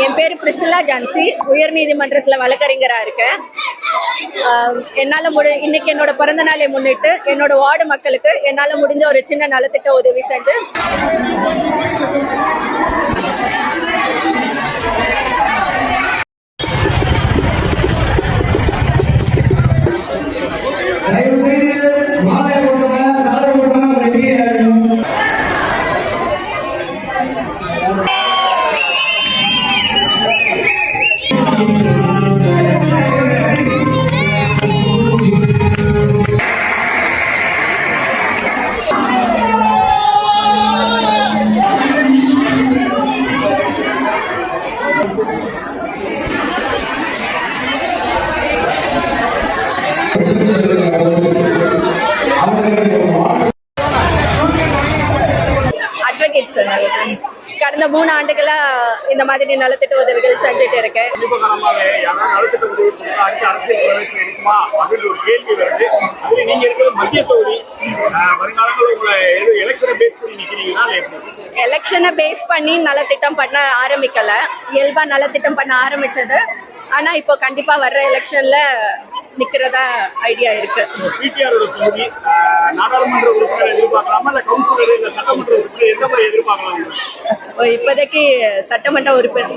என் பேரு பிரிசில்லா ஜான்சி. உயர் நீதிமன்றத்துல வழக்கறிஞரா இருக்கேன். இன்னைக்கு என்னோட பிறந்த நாளை முன்னிட்டு என்னோட வார்டு மக்களுக்கு என்னால முடிஞ்ச ஒரு சின்ன நலத்திட்ட உதவி செஞ்சு அட்வொகேட் கடந்த 3 ஆண்டுகளா இந்த மாதிரி நலத்திட்ட உதவிகள் செஞ்சுட்டு இருக்கேன். எலெக்ஷனை பேஸ் பண்ணி நலத்திட்டம் பண்ண ஆரம்பிக்கல, இயல்பா நலத்திட்டம் பண்ண ஆரம்பிச்சது. ஆனா இப்போ கண்டிப்பா வர்ற எலெக்ஷன்ல நிக்கிறதா ஐடியா இருக்கு. இப்போதைக்கு சட்டமன்ற உறுப்பினர்